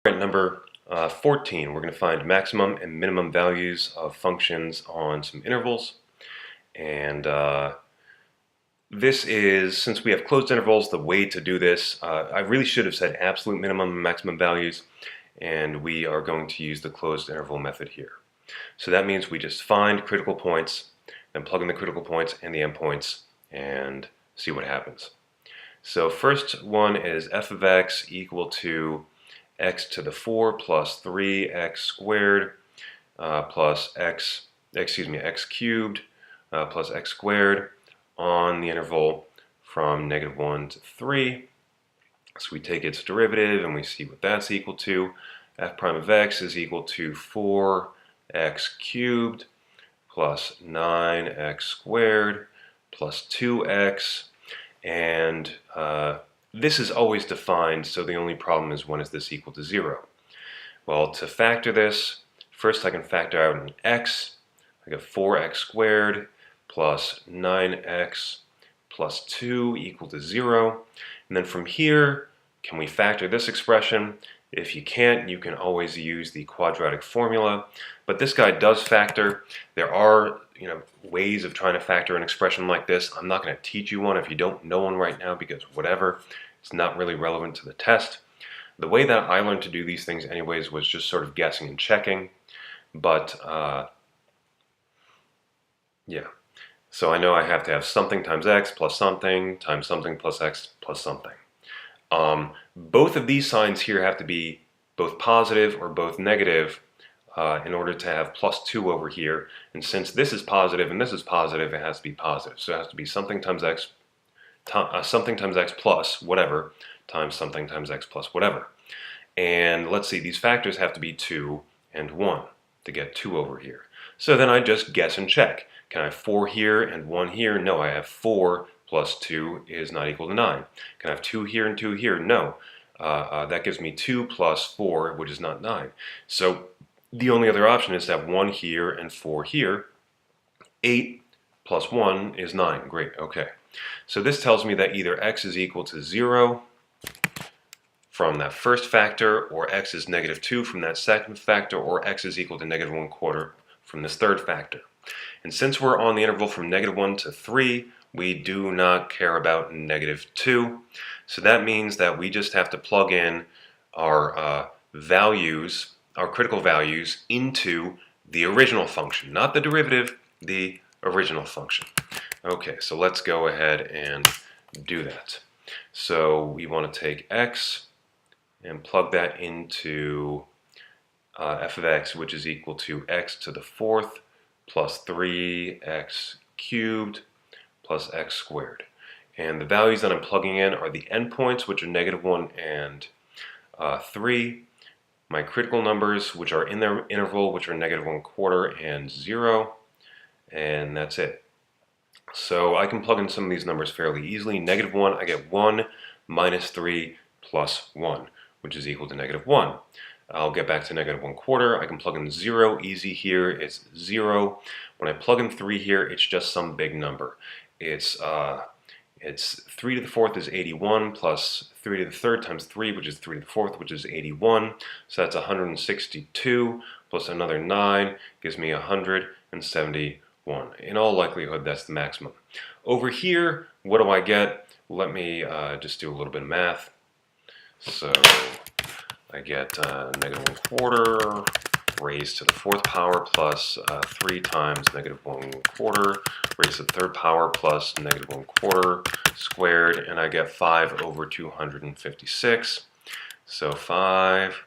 Number 14, we're going to find maximum and minimum values of functions on some intervals. And this is, since we have closed intervals, the way to do this. I really should have said absolute minimum and maximum values, and we are going to use the closed interval method here. So that means we just find critical points, then plug in the critical points and the endpoints, and see what happens. So first one is f of x equal to x to the 4 plus 3x squared plus x cubed plus x squared on the interval from -1 to 3. So we take its derivative and we see what that's equal to. F prime of x is equal to 4x cubed plus 9x squared plus 2x, and this is always defined, so the only problem is when is this equal to 0? Well, to factor this, first I can factor out an x. I get 4x squared plus 9x plus 2 equal to 0. And then from here, can we factor this expression? If you can't, you can always use the quadratic formula. But this guy does factor. There are ways of trying to factor an expression like this. I'm not going to teach you one if you don't know one right now, because whatever, it's not really relevant to the test. The way that I learned to do these things anyways was just sort of guessing and checking. But yeah, so I know I have to have something times x plus something times something plus x plus something. Both of these signs here have to be both positive or both negative in order to have plus 2 over here. And since this is positive and this is positive, it has to be positive. So it has to be something times x plus whatever times something times x plus whatever. And let's see, these factors have to be 2 and 1 to get 2 over here. So then I just guess and check. Can I have 4 here and 1 here? No, I have 4 plus 2 is not equal to 9. Can I have 2 here and 2 here? No. That gives me 2 plus 4, which is not 9. So the only other option is to have 1 here and 4 here. 8 plus 1 is 9. Great, okay. So this tells me that either x is equal to 0 from that first factor, or x is -2 from that second factor, or x is equal to -1/4 from this third factor. And since we're on the interval from -1 to 3, we do not care about -2. So that means that we just have to plug in our values, our critical values, into the original function. Not the derivative, the original function. Okay, so let's go ahead and do that. So we want to take x and plug that into f of x, which is equal to x to the 4th plus 3x cubed plus x squared. And the values that I'm plugging in are the endpoints, which are -1 and 3. My critical numbers, which are in their interval, which are -1/4 and 0. And that's it. So I can plug in some of these numbers fairly easily. -1, I get 1 minus 3 plus 1, which is equal to -1. I'll get back to -1/4. I can plug in 0 easy here. It's 0. When I plug in 3 here, it's just some big number. It's 3 to the 4th is 81 plus 3 to the 3rd times 3, which is 3 to the 4th, which is 81. So that's 162 plus another 9 gives me 171. In all likelihood, that's the maximum. Over here, what do I get? Let me just do a little bit of math. So I get -1/4 raised to the 4th power plus 3 times -1/4 raised to the 3rd power plus -1/4 squared, and I get 5 over 256. So 5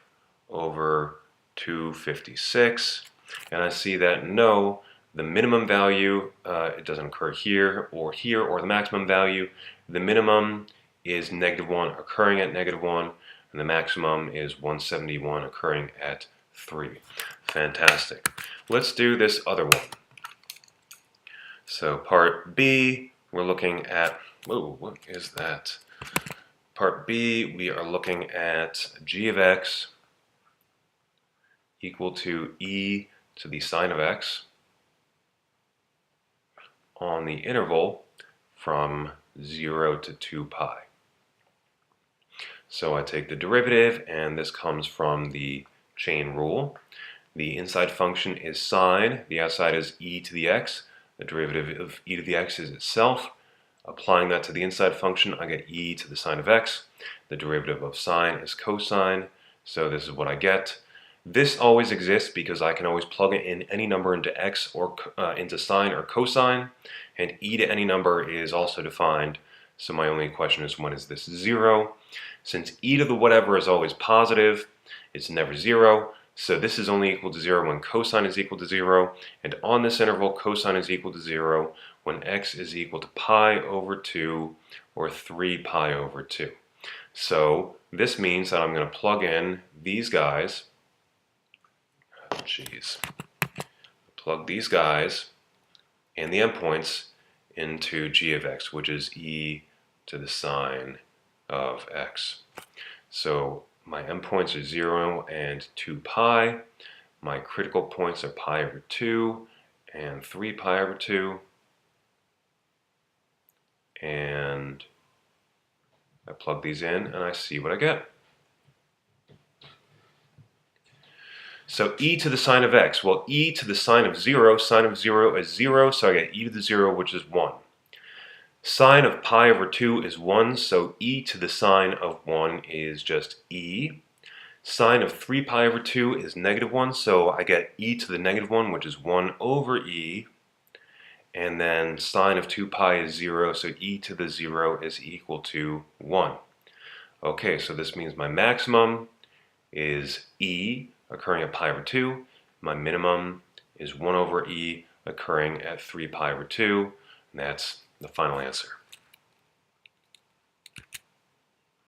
over 256, and I see that no, the minimum value, it doesn't occur here, or the maximum value. The minimum is -1 occurring at -1, and the maximum is 171 occurring at 3. Fantastic. Let's do this other one. So part B, we're looking at, what is that? Part B, we are looking at g of x equal to e to the sine of x on the interval from 0 to 2 pi. So I take the derivative, and this comes from the chain rule. The inside function is sine, the outside is e to the x. The derivative of e to the x is itself. Applying that to the inside function, I get e to the sine of x. The derivative of sine is cosine, so this is what I get. This always exists because I can always plug in any number into x or into sine or cosine, and e to any number is also defined. So my only question is, when is this 0? Since e to the whatever is always positive, it's never 0. So this is only equal to 0 when cosine is equal to 0, and on this interval cosine is equal to 0 when x is equal to pi over 2 or 3 pi over 2. So this means that I'm going to plug in these guys. Plug these guys and the endpoints into g of x, which is e to the sine of x. So my endpoints are 0 and 2 pi. My critical points are pi over 2 and 3 pi over 2. And I plug these in and I see what I get. So e to the sine of x, well, e to the sine of 0 is 0, so I get e to the 0, which is 1. Sine of pi over 2 is 1, so e to the sine of 1 is just e. Sine of 3 pi over 2 is negative 1, so I get e to the negative 1, which is 1 over e. And then sine of 2 pi is 0, so e to the 0 is equal to 1. Okay, so this means my maximum is e occurring at pi over 2. My minimum is 1 over e occurring at 3 pi over 2. And that's the final answer.